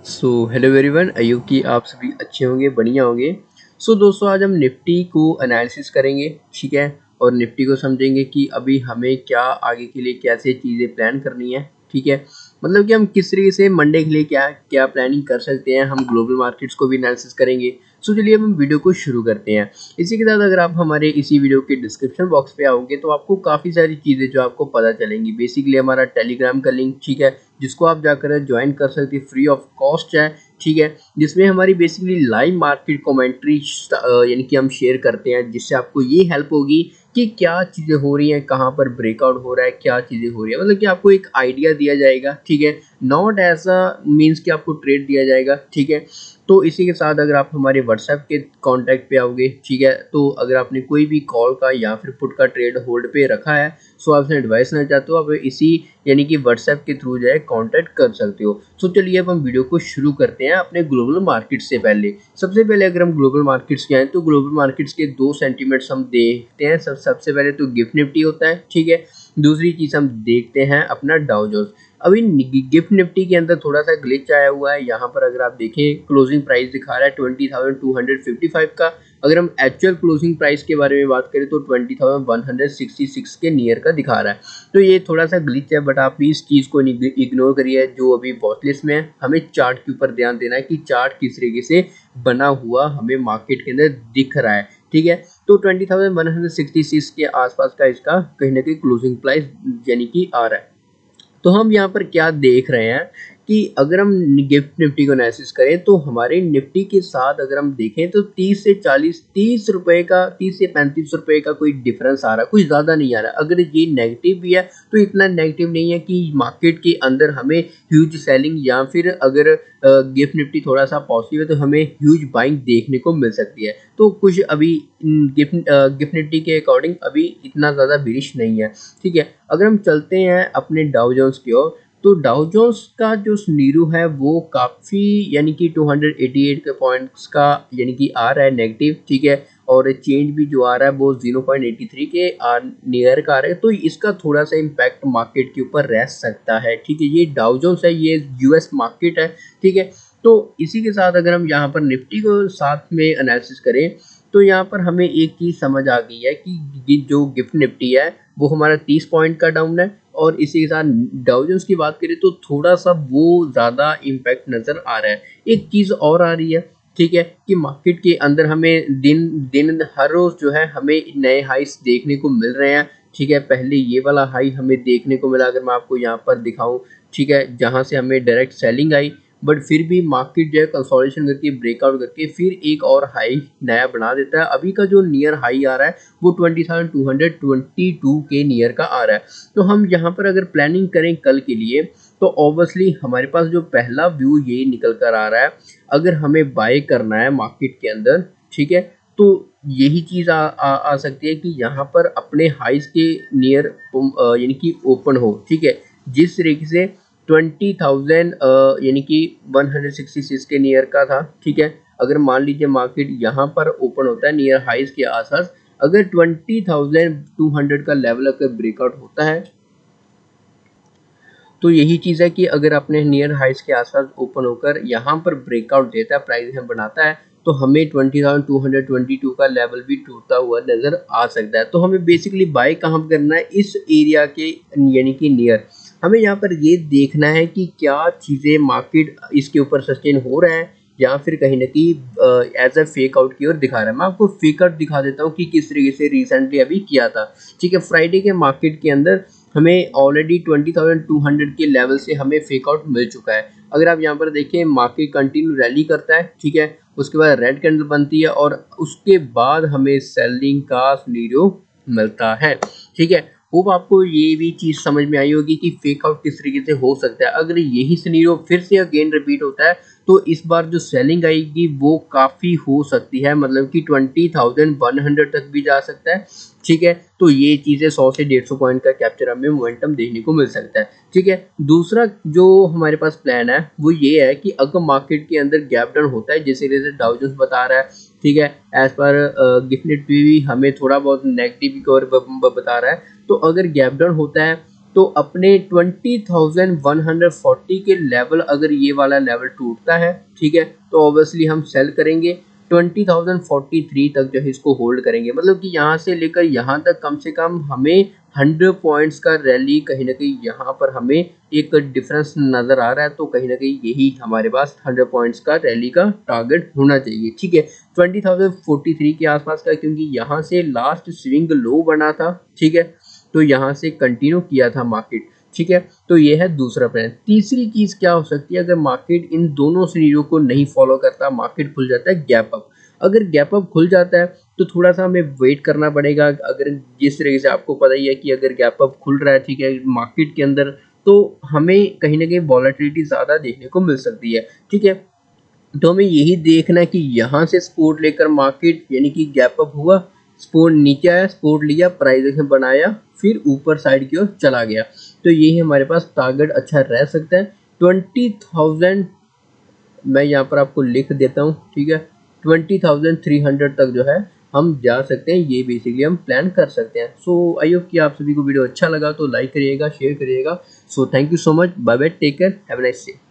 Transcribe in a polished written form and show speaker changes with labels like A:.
A: Hello everyone, I hope कि आप सभी अच्छे होंगे, बढ़िया होंगे। दोस्तों, आज हम निफ्टी को एनालिसिस करेंगे, ठीक है। और निफ्टी को समझेंगे कि अभी हमें क्या आगे के लिए कैसे चीज़ें प्लान करनी है, ठीक है। मतलब कि हम किस तरीके से मंडे के लिए क्या क्या प्लानिंग कर सकते हैं। हम ग्लोबल मार्केट्स को भी एनालिसिस करेंगे। चलिए अब हम वीडियो को शुरू करते हैं। इसी के साथ अगर आप हमारे इसी वीडियो के डिस्क्रिप्शन बॉक्स पे आओगे तो आपको काफ़ी सारी चीज़ें जो आपको पता चलेंगी। बेसिकली हमारा टेलीग्राम का लिंक, ठीक है, जिसको आप जाकर ज्वाइन कर सकते हैं, फ्री ऑफ कॉस्ट है, ठीक है। जिसमें हमारी बेसिकली लाइव मार्केट कमेंट्री यानी कि हम शेयर करते हैं, जिससे आपको ये हेल्प होगी कि क्या चीज़ें हो रही हैं, कहाँ पर ब्रेकआउट हो रहा है, क्या चीज़ें हो रही है। मतलब कि आपको एक आइडिया दिया जाएगा, ठीक है। नॉट ऐसा मीन्स कि आपको ट्रेड दिया जाएगा, ठीक है। तो इसी के साथ अगर आप हमारे व्हाट्सएप के कांटेक्ट पे आओगे, ठीक है, तो अगर आपने कोई भी कॉल का या फिर पुट का ट्रेड होल्ड पे रखा है, सो आपसे एडवाइस लेना चाहते हो, आप इसी यानी कि व्हाट्सएप के थ्रू जो है कांटेक्ट कर सकते हो। चलिए अब हम वीडियो को शुरू करते हैं। अपने ग्लोबल मार्केट से पहले सबसे पहले अगर हम ग्लोबल मार्केट्स के आए तो ग्लोबल मार्केट्स के दो सेंटीमेंट्स हम देखते हैं। सबसे पहले तो गिफ्ट निफ्टी होता है, ठीक है। दूसरी चीज़ हम देखते हैं अपना डाउ जोन्स। अभी गिफ्ट निफ्टी के अंदर थोड़ा सा ग्लिच आया हुआ है। यहाँ पर अगर आप देखें, क्लोजिंग प्राइस दिखा रहा है 20,255 का। अगर हम एक्चुअल क्लोजिंग प्राइस के बारे में बात करें तो 20,166 के नियर का दिखा रहा है। तो ये थोड़ा सा ग्लिच है, बट आप इस चीज़ को इग्नोर करिए जो अभी वॉचलिस्ट में है। हमें चार्ट के ऊपर ध्यान देना है कि चार्ट किस तरीके से बना हुआ हमें मार्केट के अंदर दिख रहा है, ठीक है। तो 20,166 के आसपास का इसका कहीं ना कहीं क्लोजिंग प्राइस यानी कि आ रहा है। तो हम यहाँ पर क्या देख रहे हैं कि अगर हम गिफ्ट निफ्टी को एनालिसिस करें तो हमारे निफ्टी के साथ अगर हम देखें तो 30 से 40 30 रुपए का 30 से 35 रुपए का कोई डिफरेंस आ रहा है, कुछ ज़्यादा नहीं आ रहा। अगर ये नेगेटिव भी है तो इतना नेगेटिव नहीं है कि मार्केट के अंदर हमें ह्यूज सेलिंग, या फिर अगर गिफ्ट निफ्टी थोड़ा सा पॉजिटिव है तो हमें ह्यूज बाइंग देखने को मिल सकती है। तो कुछ अभी गिफ्ट निफ्टी के अकॉर्डिंग अभी इतना ज़्यादा बिरिश नहीं है, ठीक है। अगर हम चलते हैं अपने डाउ जोन्स की ओर, तो डाउ जोन्स का जो सिनेरियो है वो काफ़ी यानी कि 288 के पॉइंट्स का यानी कि आ रहा है नेगेटिव, ठीक है। और चेंज भी जो आ रहा है वो 0.83 के नियर का आ रहा है। तो इसका थोड़ा सा इम्पैक्ट मार्केट के ऊपर रह सकता है, ठीक है। ये डाउ जोन्स है, ये यूएस मार्केट है, ठीक है। तो इसी के साथ अगर हम यहाँ पर निफ्टी को साथ में एनालिसिस करें तो यहाँ पर हमें एक चीज़ समझ आ गई है कि जो गिफ्ट निफ्टी है वो हमारा 30 पॉइंट का डाउन है। और इसी के साथ डाउ जोन्स की बात करें तो थोड़ा सा वो ज़्यादा इम्पैक्ट नज़र आ रहा है। एक चीज़ और आ रही है, ठीक है, कि मार्केट के अंदर हमें दिन दिन हर रोज़ जो है हमें नए हाइस देखने को मिल रहे हैं, ठीक है। पहले ये वाला हाई हमें देखने को मिला, अगर मैं आपको यहाँ पर दिखाऊं, ठीक है, जहाँ से हमें डायरेक्ट सेलिंग आई, बट फिर भी मार्केट जो है कंसोलिडेशन करके ब्रेकआउट करके फिर एक और हाई नया बना देता है। अभी का जो नियर हाई आ रहा है वो 20,222 के नियर का आ रहा है। तो हम यहाँ पर अगर प्लानिंग करें कल के लिए तो ऑब्वियसली हमारे पास जो पहला व्यू ये निकल कर आ रहा है, अगर हमें बाय करना है मार्केट के अंदर, ठीक है, तो यही चीज़ आ सकती है कि यहाँ पर अपने हाइस के नियर यानी कि ओपन हो, ठीक है। जिस तरीके से 20,000 यानी कि 166 के नियर का था, ठीक है। अगर मान लीजिए मार्केट यहाँ पर ओपन होता है नियर हाइस के आसपास, अगर 20,200 का लेवल अगर ब्रेकआउट होता है तो यही चीज़ है कि अगर अपने नियर हाइस के आसपास ओपन होकर यहाँ पर ब्रेकआउट देता है, प्राइस में बनाता है, तो हमें 20,222 का लेवल भी टूटता हुआ नज़र आ सकता है। तो हमें बेसिकली बाय कहाँ पर करना है, इस एरिया के यानी कि नियर। हमें यहाँ पर ये देखना है कि क्या चीज़ें मार्केट इसके ऊपर सस्टेन हो रहा है या फिर कहीं ना कहीं एज अ फेक आउट की ओर दिखा रहा है। मैं आपको फेक आउट दिखा देता हूँ कि किस तरीके से रिसेंटली अभी किया था, ठीक है। फ्राइडे के मार्केट के अंदर हमें ऑलरेडी 20,200 के लेवल से हमें फेक आउट मिल चुका है। अगर आप यहाँ पर देखें, मार्केट कंटिन्यू रैली करता है, ठीक है, उसके बाद रेड कैंडल बनती है और उसके बाद हमें सेलिंग का सिनेरियो मिलता है, ठीक है। होप आपको ये भी चीज़ समझ में आई होगी कि फेक आउट किस तरीके से हो सकता है। अगर यही सिनेरियो फिर से अगेन रिपीट होता है तो इस बार जो सेलिंग आएगी वो काफ़ी हो सकती है, मतलब कि 20,100 तक भी जा सकता है, ठीक है। तो ये चीज़ें 100 से 150 पॉइंट का कैप्चर हमें मोमेंटम देखने को मिल सकता है, ठीक है। दूसरा जो हमारे पास प्लान है वो ये है कि अगर मार्केट के अंदर गैप डाउन होता है, जैसे जैसे डाउ जोन्स बता रहा है, ठीक है, एज पर गिफ्ट निफ्टी भी हमें थोड़ा बहुत नेगेटिव की ओर बता रहा है। तो अगर गैप डाउन होता है तो अपने 20,140 के लेवल अगर ये वाला लेवल टूटता है, ठीक है, तो ऑब्वियसली हम सेल करेंगे, 20,043 तक जो है इसको होल्ड करेंगे। मतलब कि यहाँ से लेकर यहाँ तक कम से कम हमें 100 पॉइंट्स का रैली कहीं ना कहीं यहाँ पर हमें एक डिफरेंस नज़र आ रहा है, तो कहीं ना कहीं यही हमारे पास 100 पॉइंट्स का रैली का टारगेट होना चाहिए, ठीक है। 20,043 के आसपास का, क्योंकि यहाँ से लास्ट स्विंग लो बना था, ठीक है, तो यहाँ से कंटिन्यू किया था मार्केट, ठीक है। तो ये है दूसरा प्लान। तीसरी चीज़ क्या हो सकती है, अगर मार्केट इन दोनों सिनेरियो को नहीं फॉलो करता, मार्केट खुल जाता है गैप अप। अगर गैप अप खुल जाता है तो थोड़ा सा हमें वेट करना पड़ेगा। अगर जिस तरीके से आपको पता ही है कि अगर गैप अप खुल रहा है, ठीक है, मार्केट के अंदर, तो हमें कहीं ना कहीं वॉलेटिलिटी ज़्यादा देखने को मिल सकती है, ठीक है। तो हमें यही देखना है कि यहाँ से सपोर्ट लेकर मार्केट यानी कि गैप अप हुआ, सपोर्ट नीचे आया, सपोर्ट लिया, प्राइस बनाया, फिर ऊपर साइड की ओर चला गया। तो यही हमारे पास टारगेट अच्छा रह सकता है। 20,000 मैं यहाँ पर आपको लिख देता हूँ, ठीक है, 20,300 तक जो है हम जा सकते हैं। ये बेसिकली हम प्लान कर सकते हैं। सो आई होप कि आप सभी को वीडियो अच्छा लगा, तो लाइक करिएगा, शेयर करिएगा। So thank you so much, bye bye, take care, have a nice day.